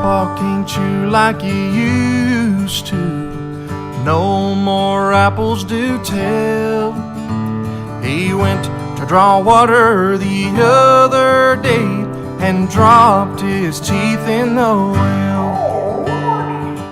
Grandpa can't chew like he used to. No more apples do tell. He went to draw water the other day and dropped his teeth in the well.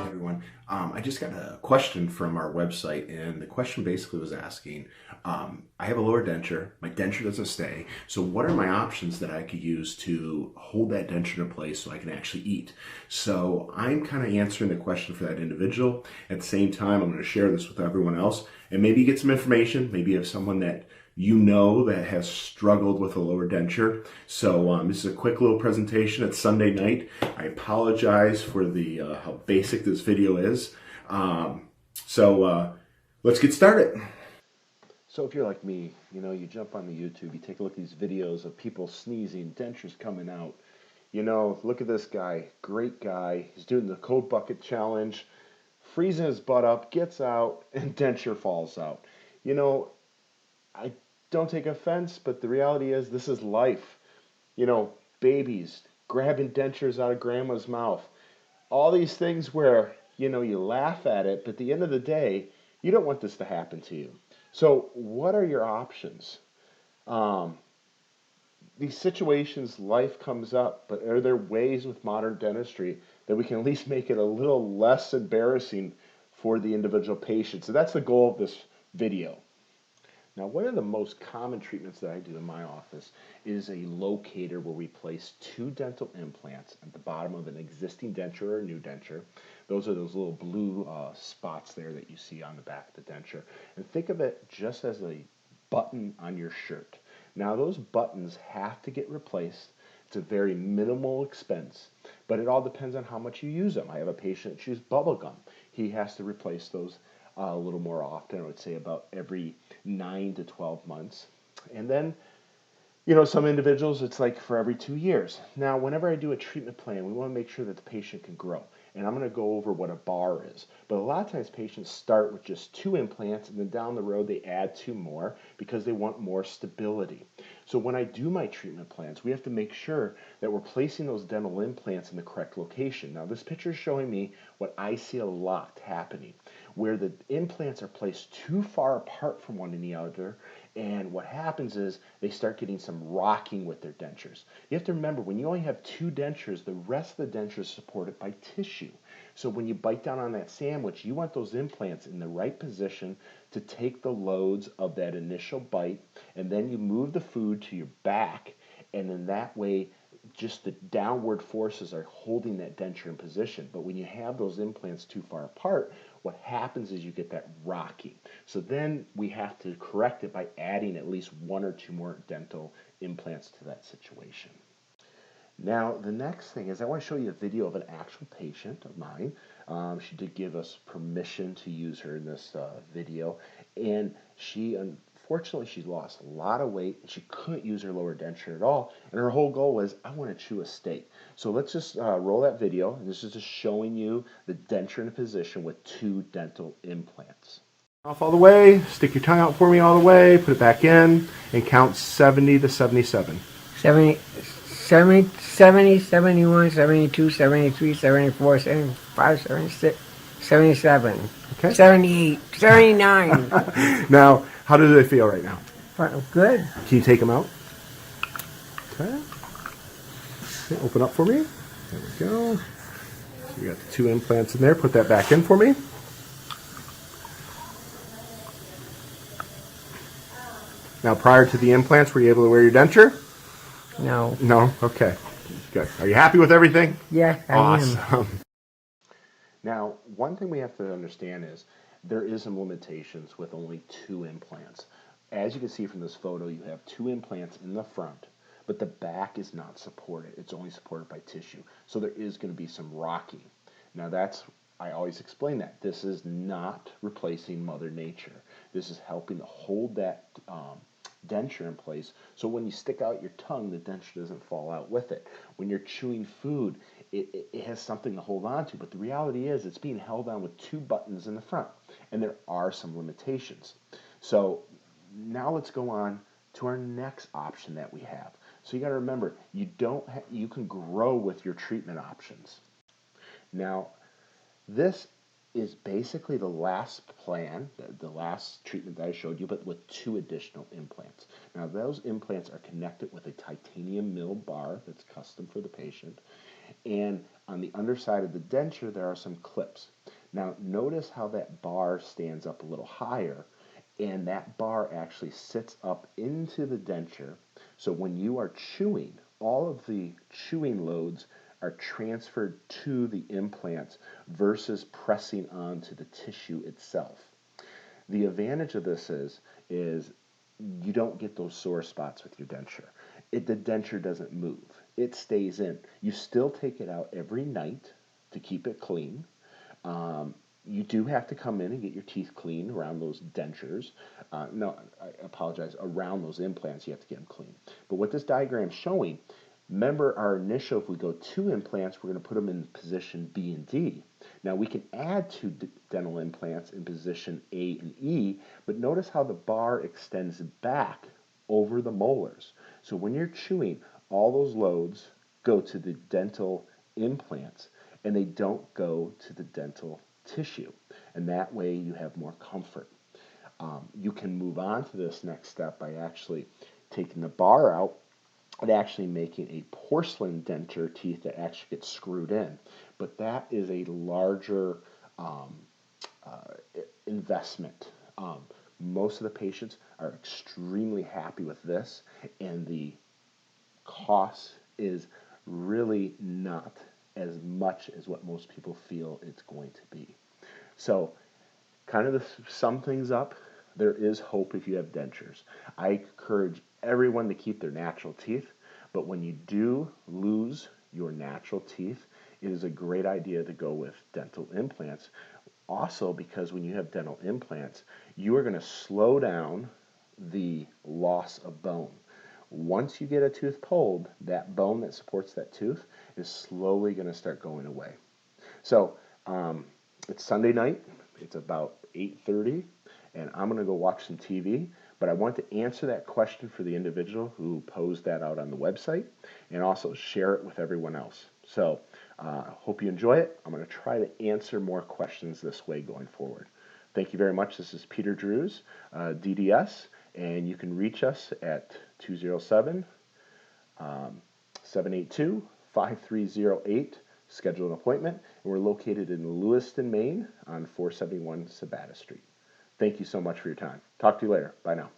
Everyone, I just got a question from our website, and the question basically was asking, I have a lower denture, my denture doesn't stay, so what are my options that I could use to hold that denture in place so I can actually eat? So I'm kind of answering the question for that individual. At the same time, I'm going to share this with everyone else and maybe get some information. Maybe you have someone that you know that has struggled with a lower denture. So this is a quick little presentation. It's Sunday night. I apologize for the how basic this video is. Let's get started. So if you're like me, you know, you jump on the YouTube, you take a look at these videos of people sneezing, dentures coming out. You know, look at this guy, great guy. He's doing the cold bucket challenge, freezing his butt up, gets out, and denture falls out. You know, I don't take offense, but the reality is this is life. You know, babies grabbing dentures out of grandma's mouth. All these things where, you know, you laugh at it, but at the end of the day, you don't want this to happen to you. So what are your options? These situations, life comes up, but are there ways with modern dentistry that we can at least make it a little less embarrassing for the individual patient? So that's the goal of this video. Now, one of the most common treatments that I do in my office is a locator where we place 2 dental implants at the bottom of an existing denture or a new denture. Those are those little blue spots there that you see on the back of the denture. And think of it just as a button on your shirt. Now, those buttons have to get replaced. It's a very minimal expense, but it all depends on how much you use them. I have a patient that chews bubble gum. He has to replace those a little more often. I would say about every 9 to 12 months. And then, you know, some individuals, it's like for every 2 years. Now, whenever I do a treatment plan, we want to make sure that the patient can grow. And I'm going to go over what a bar is. But a lot of times patients start with just 2 implants, and then down the road they add 2 more because they want more stability. So when I do my treatment plans, we have to make sure that we're placing those dental implants in the correct location. Now, this picture is showing me what I see a lot happening, where the implants are placed too far apart from one another, and what happens is they start getting some rocking with their dentures. You have to remember, when you only have 2 dentures, the rest of the dentures is supported by tissue. So when you bite down on that sandwich, you want those implants in the right position to take the loads of that initial bite, and then you move the food to your back, and in that way, just the downward forces are holding that denture in position. But when you have those implants too far apart, what happens is you get that rocking. So then we have to correct it by adding at least 1 or 2 more dental implants to that situation. Now, the next thing is I want to show you a video of an actual patient of mine. She did give us permission to use her in this video, and unfortunately, she lost a lot of weight, and she couldn't use her lower denture at all, and her whole goal was, I want to chew a steak. So let's just roll that video, and this is just showing you the denture in a position with 2 dental implants. Off all the way, stick your tongue out for me all the way, put it back in, and count 70 to 77. 70, 71, 72, 73, 74, 75, 76, 77, Okay. 78, 79. Now, how do they feel right now? Good. Can you take them out? Okay. Okay, open up for me. There we go. So you got the 2 implants in there. Put that back in for me. Now, prior to the implants, were you able to wear your denture? No. No? Okay. Good. Are you happy with everything? Yeah, I Awesome. am. Now, one thing we have to understand is there is some limitations with only 2 implants. As you can see from this photo, you have 2 implants in the front, but the back is not supported. It's only supported by tissue. So there is going to be some rocking. Now I always explain that. This is not replacing Mother Nature. This is helping to hold that denture in place, so when you stick out your tongue, the denture doesn't fall out with it. When you're chewing food, it has something to hold on to, but the reality is it's being held on with 2 buttons in the front, and there are some limitations. So now let's go on to our next option that we have. So you got to remember, you can grow with your treatment options. Now, this is basically the last plan, the last treatment that I showed you, but with 2 additional implants. Now, those implants are connected with a titanium mill bar that's custom for the patient. And on the underside of the denture, there are some clips. Now, notice how that bar stands up a little higher, and that bar actually sits up into the denture. So when you are chewing, all of the chewing loads are transferred to the implants versus pressing onto the tissue itself. The advantage of this is you don't get those sore spots with your denture. The denture doesn't move. It stays in. You still take it out every night to keep it clean. You do have to come in and get your teeth cleaned around those dentures. No, I apologize. Around those implants, you have to get them clean. But what this diagram is showing, remember our initial, if we go 2 implants, we're going to put them in position B and D. Now we can add 2 dental implants in position A and E, but notice how the bar extends back over the molars. So when you're chewing, all those loads go to the dental implants, and they don't go to the dental tissue. And that way you have more comfort. You can move on to this next step by actually taking the bar out and actually making a porcelain denture teeth that actually gets screwed in. But that is a larger investment. Most of the patients are extremely happy with this, and the cost is really not as much as what most people feel it's going to be. So, kind of to sum things up, there is hope if you have dentures. I encourage everyone to keep their natural teeth, but when you do lose your natural teeth, it is a great idea to go with dental implants. Also, because when you have dental implants, you are going to slow down the loss of bone. Once you get a tooth pulled, that bone that supports that tooth is slowly going to start going away. So it's Sunday night. It's about 8:30, and I'm going to go watch some TV. But I want to answer that question for the individual who posed that out on the website, and also share it with everyone else. So I hope you enjoy it. I'm going to try to answer more questions this way going forward. Thank you very much. This is Peter Drews, DDS, and you can reach us at 207 782 5308. Schedule an appointment. And we're located in Lewiston, Maine on 471 Sabata Street. Thank you so much for your time. Talk to you later. Bye now.